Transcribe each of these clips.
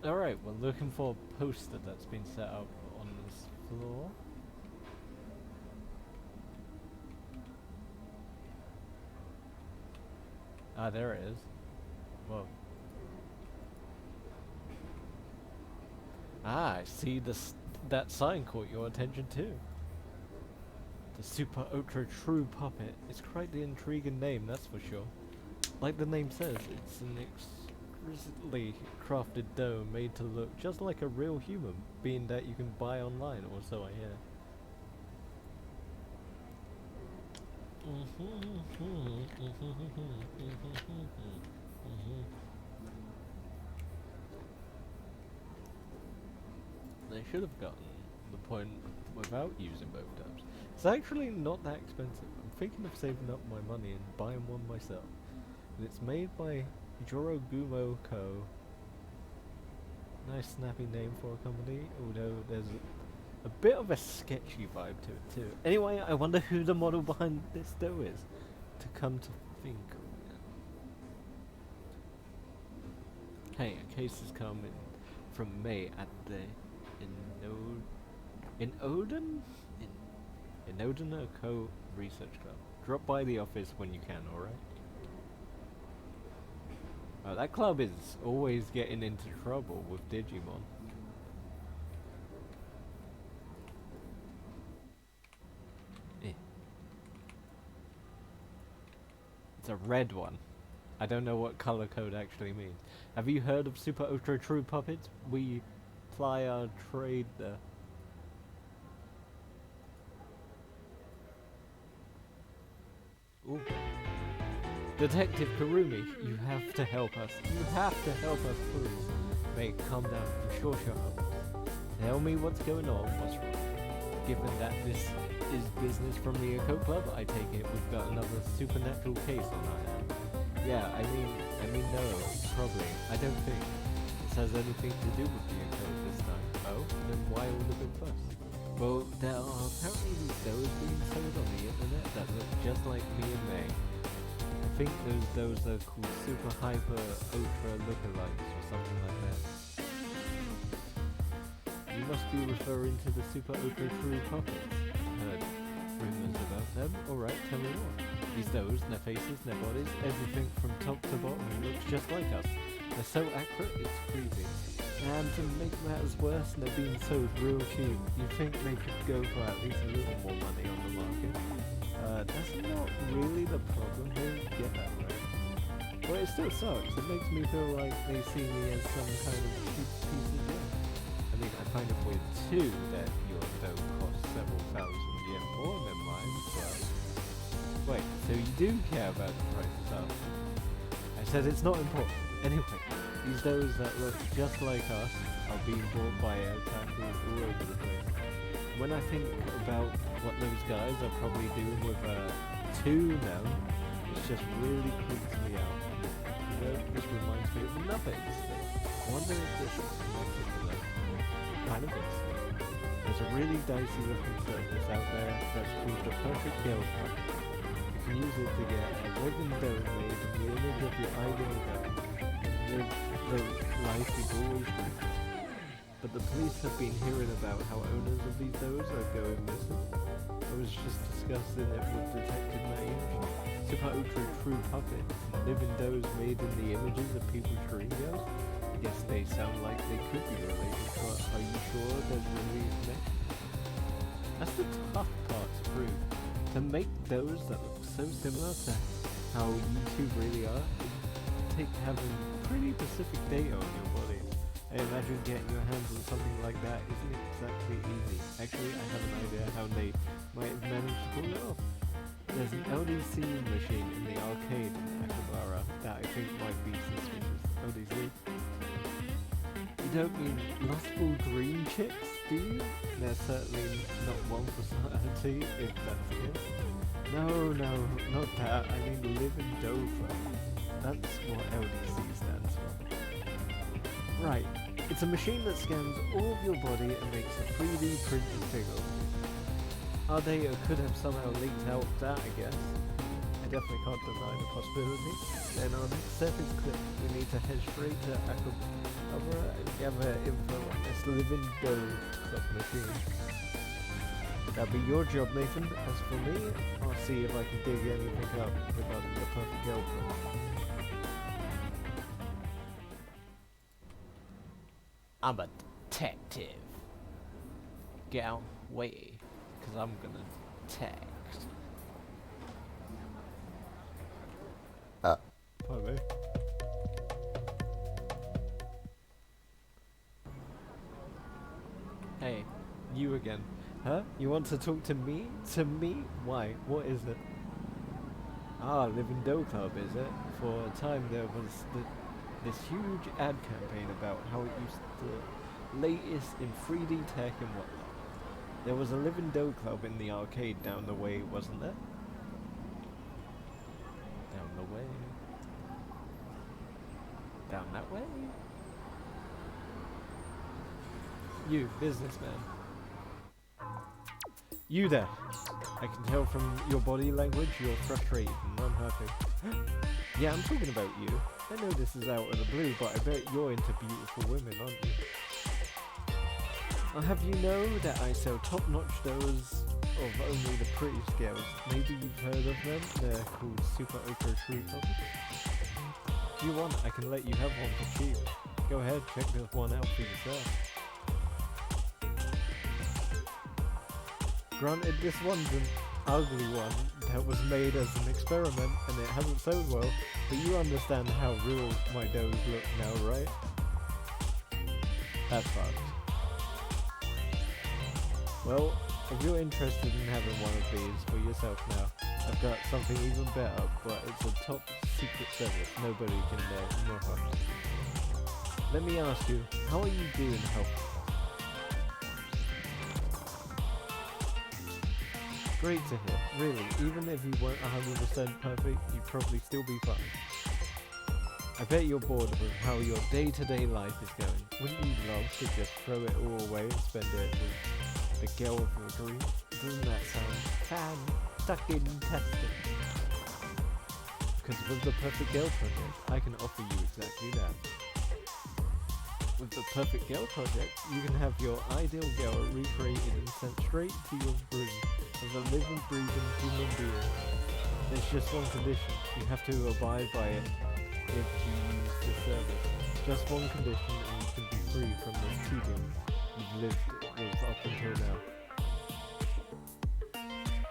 Alright, we're looking for a poster that's been set up on this floor. Ah, there it is. Whoa. Ah, I see that sign caught your attention too. The Super Ultra True Puppet. It's quite the intriguing name, that's for sure. Like the name says, it's an exquisitely crafted dough made to look just like a real human, being that you can buy online, or so I hear. They should have gotten the point without using both tabs. It's actually not that expensive. I'm thinking of saving up my money and buying one myself. And it's made by Jorogumo Co. Nice snappy name for a company, although there's a bit of a sketchy vibe to it too. Anyway, I wonder who the model behind this dough is. To come to think of it. Hey, a case has come in from May at the in Odin? In Odin Co. Research Club. Drop by the office when you can, alright? Oh, that club is always getting into trouble with Digimon. Eh. It's a red one. I don't know what color code actually means. Have you heard of Super Ultra True Puppets? We ply our trade there. Ooh. Detective Karumi, you have to help us. You have to help us, please. Mate, calm down. I'm sure she'll help us. Tell me what's going on. What's wrong? Given that this is business from the Echo Club, I take it we've got another supernatural case on our hands. Yeah, I mean, no, probably. I don't think this has anything to do with the Echo this time. Oh, then why all the big fuss? Well, there are apparently those being sold on the internet that look just like me and May. I think those are called super hyper ultra lookalikes or something like that. You must be referring to the super ultra true puppets. Heard rumors about them. Alright, tell me more. These those, their faces, their bodies, everything from top to bottom looks just like us. They're so accurate, it's creepy. And to make matters worse, they're being sold real cheap. You'd think they could go for at least a little more money on the market. That's not really the problem here, you get that right. But it still sucks, it makes me feel like they see me as some kind of cheap piece of junk. I mean, I find it weird too that your dough costs several thousand yen more than mine, but... Wait, so you do care about the prices up? I said it's not important. Anyway, these doughs that look just like us are being bought by air tackles all over the place. When I think about what those guys are probably doing with two now, it just really creeps me out. You know, this reminds me of the Muppets. I wonder if this is connected to them. Kind of is. There's a really dicey looking surface out there that's called the perfect gel puppet. You can use it to get a ribbon dough made in the image of your ideal dough. Live the life you've always dreamed. But the police have been hearing about how owners of these doughs are going missing. I was just discussing it with Detective Naim. Super Ultra True Puppets, living doughs made in the images of people's dream girls. Yes, they sound like they could be related, but are you sure there's really a connection? That's the tough part to prove. To make doughs that look so similar to how you two really are, it takes having pretty specific data on your body. I imagine getting your hands on something like that isn't exactly easy. Actually, I have an idea how they might have managed to pull it off. There's an LDC machine in the arcade in Akihabara that I think might be suspicious. LDC? You don't mean lustful dream chicks, do you? They're certainly not one for society, if that's the case. No, not that. I mean living dough. That's what LDC stands for. Right, it's a machine that scans all of your body and makes a 3D printed figure. Are they or could have somehow leaked out that, I guess? I definitely can't deny the possibility. Then our next step is clear. We need to head straight to Akabara and gather info on this living dough club machine. That'll be your job, Nathan. As for me, I'll see if I can dig anything up regarding the perfect girlfriend. I'm a detective. Get out way, because I'm gonna text. Pardon me. Hey, you again. Huh? You want to talk to me? To me? Why? What is it? Ah, Living Dough Club, is it? For a time there was this huge ad campaign about how it used the latest in 3D tech and whatnot. There was a Living Dough Club in the arcade down the way, wasn't there? Down the way. Down that way? You, businessman. You there. I can tell from your body language you're frustrated and unhappy. Yeah, I'm talking about you. I know this is out of the blue, but I bet you're into beautiful women, aren't you? I'll have you know that I sell top-notch doughs of only the prettiest girls. Maybe you've heard of them? They're called Super Ultra True Puppets. If you want, I can let you have one for cheap. Go ahead, check this one out for yourself. Granted, this one's an ugly one that was made as an experiment and it hasn't sold well, but you understand how real my doughs look now, right? That's fucked. Well, if you're interested in having one of these for yourself now, I've got something even better, but it's a top secret service nobody can know. Let me ask you, how are you doing health? Great to hear, really. Even if you weren't 100% perfect, you'd probably still be fine. I bet you're bored with how your day-to-day life is going. Wouldn't you love to just throw it all away and spend it with the girl of your dreams? Doesn't that sound fan-fucking-tastic? Because with the Perfect Girl Project, I can offer you exactly that. With the Perfect Girl Project, you can have your ideal girl recreated and sent straight to your room as a living, breathing human being. There's just one condition. You have to abide by it if you use the service. Just one condition and you can be free from the tedium you've lived with up until now.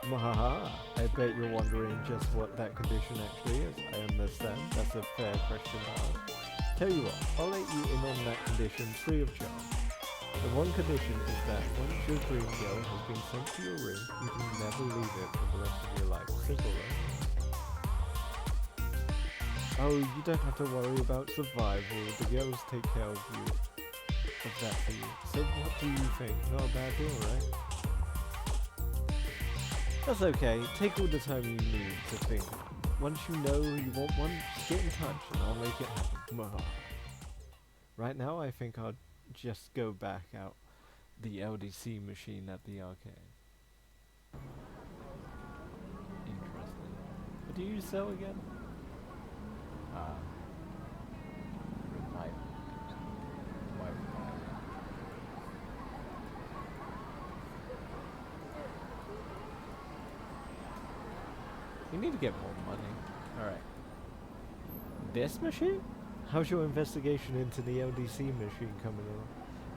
Mahaha, I bet you're wondering just what that condition actually is. I understand, that's a fair question to ask. Tell you what, I'll let you in on that condition free of charge. The one condition is that once your dream girl has been sent to your room, you can never leave it for the rest of your life. Simple, right? Oh, you don't have to worry about survival. The girls take care of you. Of that for you. So what do you think? Not a bad deal, right? That's okay. Take all the time you need to think. Once you know you want one, just get in touch and I'll make it happen. Right now, I think I'll just go back out the LDC machine at the arcade. Interesting. What do you sell again? Revival. You need to get more money. Alright. This machine? How's your investigation into the LDC machine coming along?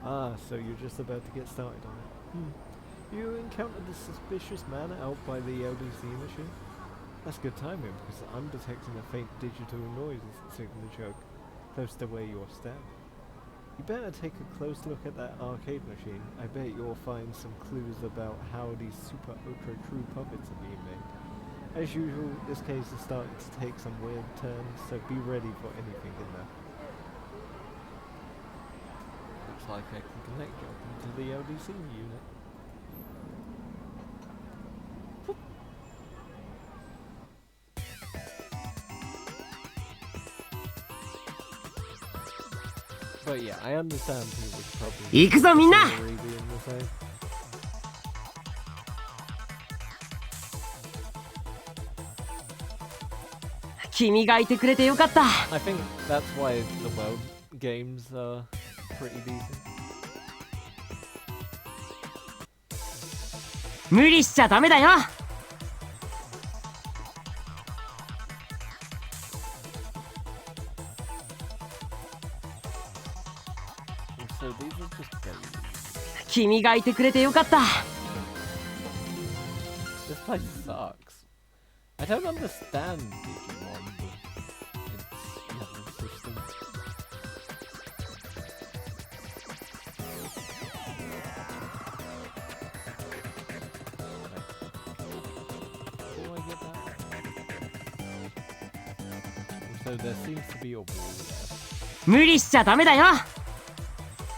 Ah, so you're just about to get started on it. You encountered a suspicious man out by the LDC machine? That's good timing, because I'm detecting a faint digital noise signature close to where you're standing. You better take a close look at that arcade machine. I bet you'll find some clues about how these super ultra true puppets are being made. As usual, this case is starting to take some weird turns, so be ready for anything in there. Looks like I can connect you up into the LDC unit. But yeah, I understand people would probably be the same. 君がいてくれてよかった。 I think that's why the world games are pretty decent. 無理しちゃダメだよ。 So these are just bellies. 君がいてくれてよかった。 This place sucks. I don't understand Digimon with its level system. Do I get that? So there seems to be a wall there. 無理しちゃダメだよ。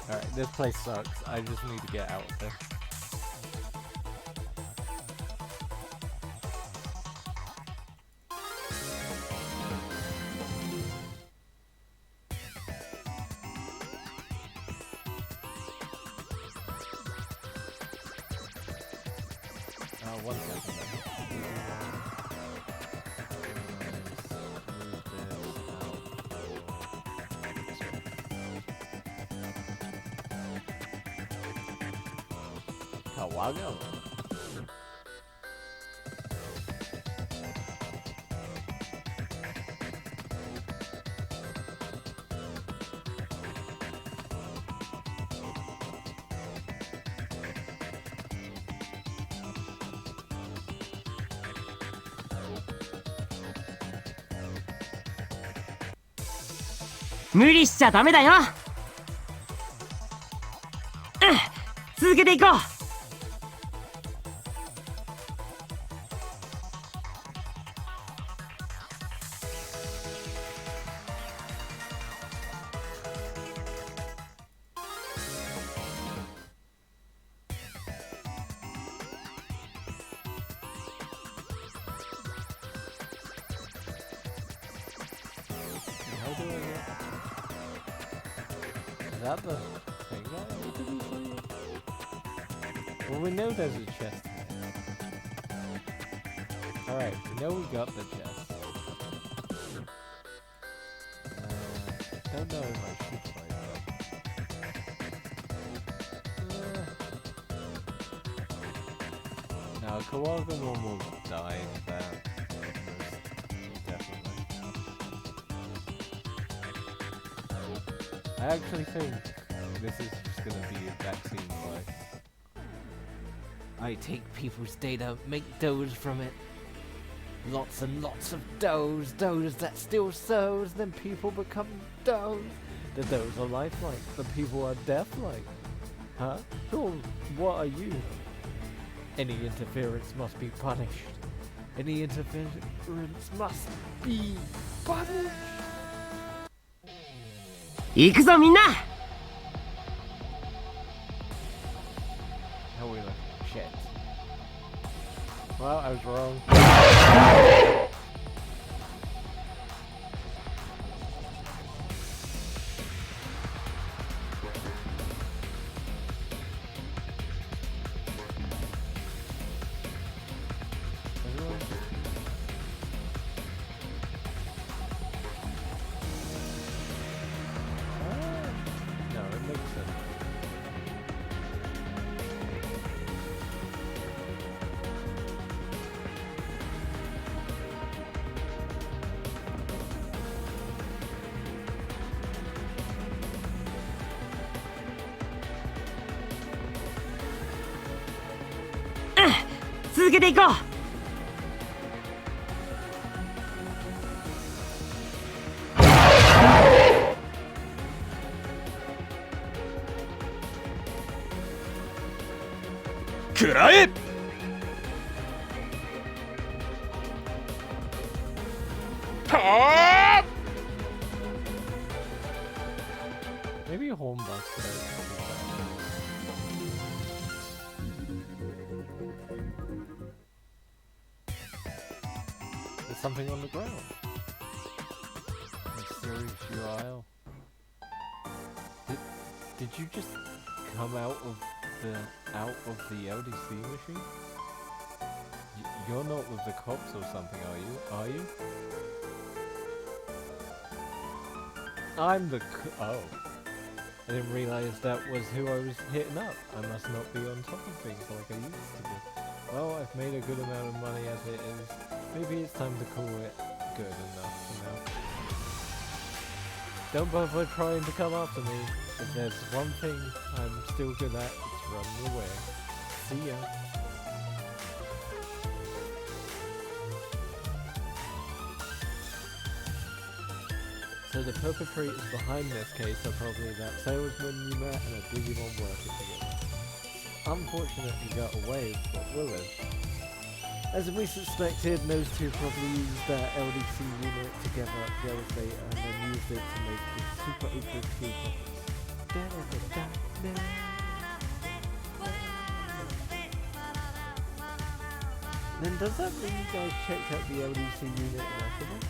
Alright, this place sucks. I just need to get out of there. One second. Kawago.無理しちゃダメだよ。続けていこう。 How do I get? Is that the thing that I need to do for you? Well, we know there's a chest here. Alright, we know we got the chest. Don't know if I should fight that. Now, Kawagamon will die in that. Definitely. I actually think this is just gonna be a vaccine fight. I take people's data, make doughs from it. Lots and lots of doughs that steal souls, then people become doughs. The doughs are lifelike, the people are deathlike. Huh? Cool, what are you? Any interference must be punished. Any interference must be punished. 行くぞみんな。 How we look? Shit. Well, I was wrong. No, it makes sense. Mm. 続けていこう。 食らえ！ Maybe a home bus. There's something on the ground. Mysterious URL. Did you just come out of the LDC machine? You're not with the cops or something, are you? Are you? I'm the oh. I didn't realize that was who I was hitting up. I must not be on top of things like I used to be. Well, I've made a good amount of money as it is. Maybe it's time to call it good enough for now. Don't bother trying to come after me. If there's one thing I'm still good at, it's running away. See ya. So the perpetrators behind this case are probably that salesman you met and a Digimon working together. Unfortunately, he got away, but will live. As we suspected, those two probably used their LDC unit to gather up girls data and then used it to make the super open true profits. Then does that mean you guys checked out the LDC unit afterwards?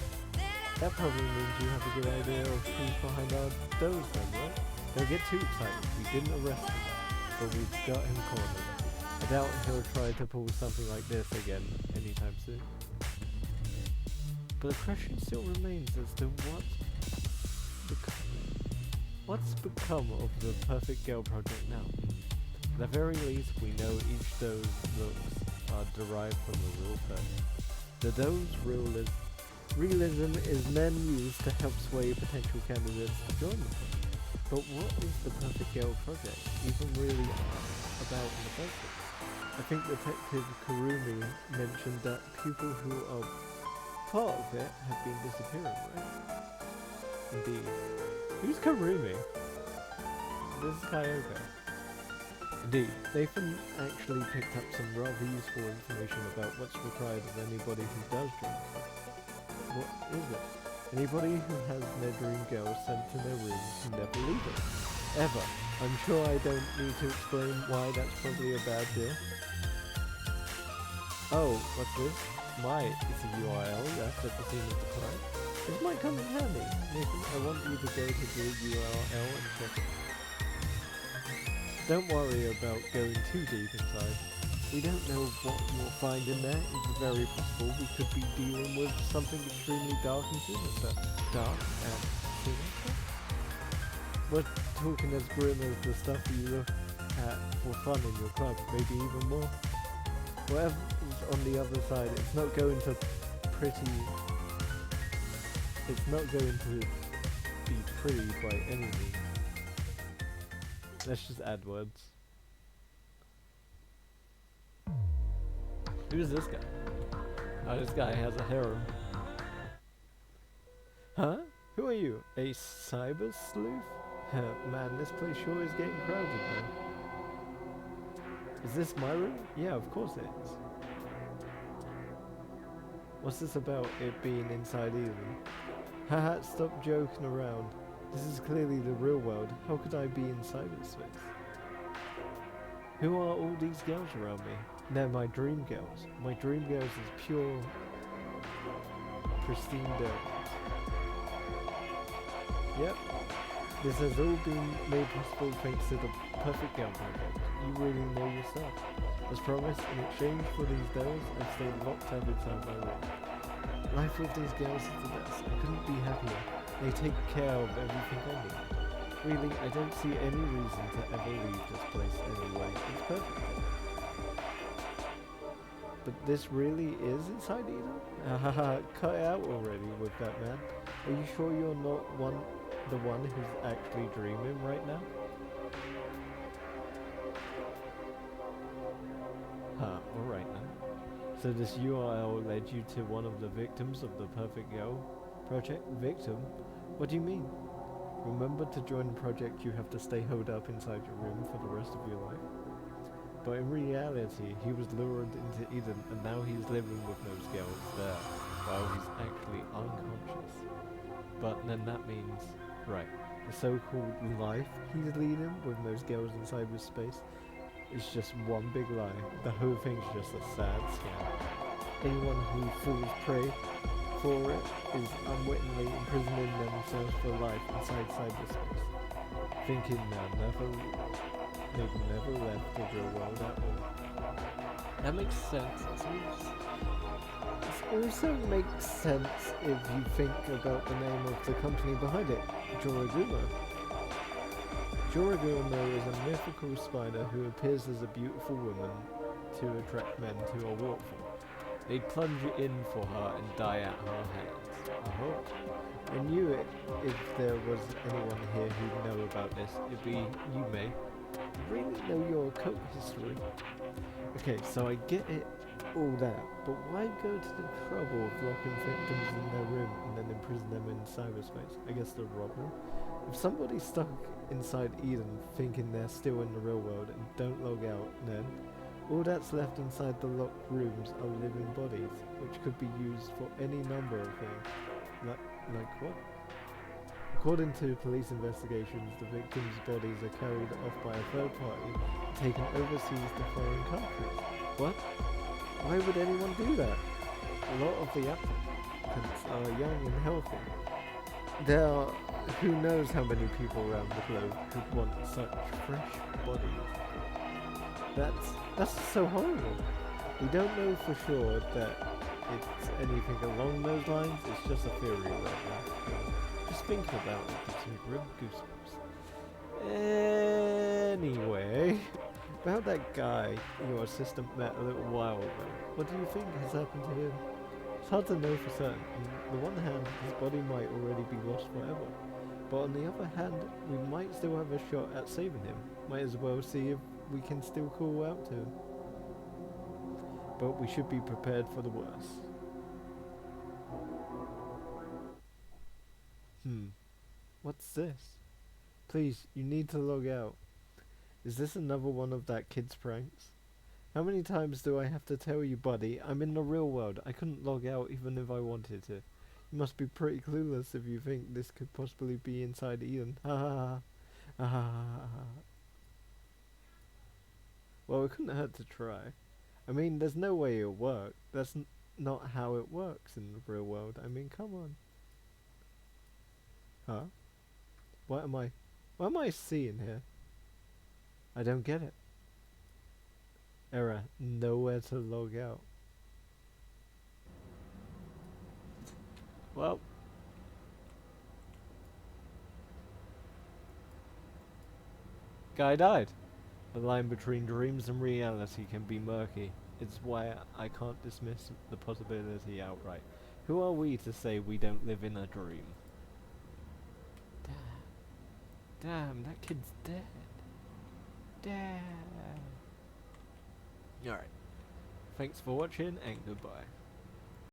That probably means you have a good idea of who's behind our doors then, right? Don't get too excited, we didn't arrest him, but we've got him cornered. I doubt he'll try to pull something like this again anytime soon. But the question still remains as to what's become of the Perfect Girl project now. At the very least, we know each dose looks are derived from a real person. The dose realism is then used to help sway potential candidates to join the project. But what is the Perfect Girl project even really about in the first place? I think Detective Kurumi mentioned that people who are part of it have been disappearing, right? Indeed. Who's Kurumi? This is Kyoko. Indeed, Nathan actually picked up some rather useful information about what's required of anybody who does join the project. What is it? Anybody who has their dream girl sent to their room can never leave it. Ever. I'm sure I don't need to explain why that's probably a bad deal. Oh, what's this? It's a URL left at the scene of the crime. This might come in handy. Nathan, I want you to go to the URL and check it. Don't worry about going too deep inside. We don't know what you'll find in there. It's very possible we could be dealing with something extremely dark and sinister. Dark and sinister? We're talking as grim as the stuff you look at for fun in your club, maybe even more. Whatever's on the other side, it's not going to be pretty by any means. Let's just add words. Who's this guy? Oh, this guy has a harem. Huh? Who are you? A cyber sleuth? Man, this place sure is getting crowded now. Is this my room? Yeah, of course it is. What's this about it being inside Eden? Haha, stop joking around. This is clearly the real world. How could I be in cyberspace? Who are all these girls around me? They're my dream girls. My dream girls is pure, pristine dirt. Yep. This has all been made possible thanks to the Perfect Girl project. You really know your stuff. As promised, in exchange for these girls, I stayed locked up inside my room. Life with these girls is the best. I couldn't be happier. They take care of everything I need. Really, I don't see any reason to ever leave this place anyway. It's perfect. But this really is inside Eden? Haha, cut it out already with that, man. Are you sure you're not the one who's actually dreaming right now? Huh, alright then. So this URL led you to one of the victims of the Perfect Girl project? Victim? What do you mean? Remember, to join the project you have to stay holed up inside your room for the rest of your life. But in reality, he was lured into Eden and now he's living with those girls there, while he's actually unconscious. But then that means, right, the so-called life he's leading with those girls in cyberspace is just one big lie. The whole thing's just a sad scam. Anyone who falls prey for it is unwittingly imprisoning themselves for life inside cyberspace, thinking they've never left the real world at all. That makes sense. It's It also makes sense if you think about the name of the company behind it, Joragumo. Joragumo is a mythical spider who appears as a beautiful woman to attract men to her waterfall. They plunge in for her and die at her hands. I knew it if there was anyone here who'd know about this, it'd be you, May. You really know your occult history. Okay, so I get it, all that, but why go to the trouble of locking victims in their room and then imprison them in cyberspace? I guess to rob them? If somebody's stuck inside Eden thinking they're still in the real world and don't log out, then all that's left inside the locked rooms are living bodies, which could be used for any number of things. Like what? According to police investigations, the victims' bodies are carried off by a third party and taken overseas to foreign countries. What? Why would anyone do that? A lot of the applicants are young and healthy. There are who knows how many people around the globe could want such fresh bodies. That's so horrible. We don't know for sure that it's anything along those lines. It's just a theory right now. Just thinking about it gives me real goosebumps. Anyway, about that guy your assistant met a little while ago. What do you think has happened to him? It's hard to know for certain. On the one hand, his body might already be lost forever. But on the other hand, we might still have a shot at saving him. Might as well see if we can still call out to him. But we should be prepared for the worst. What's this? Please, you need to log out. Is this another one of that kid's pranks? How many times do I have to tell you, buddy? I'm in the real world. I couldn't log out even if I wanted to. You must be pretty clueless if you think this could possibly be inside Eden. Ha ha ha. Ha ha ha. Well, it couldn't hurt to try. I mean, there's no way it'll work. That's not how it works in the real world. I mean, come on. Huh? What am I seeing here? I don't get it. Error. Nowhere to log out. Well. Guy died. The line between dreams and reality can be murky. It's why I can't dismiss the possibility outright. Who are we to say we don't live in a dream? Damn, that kid's dead. Damn. Alright. Thanks for watching and goodbye.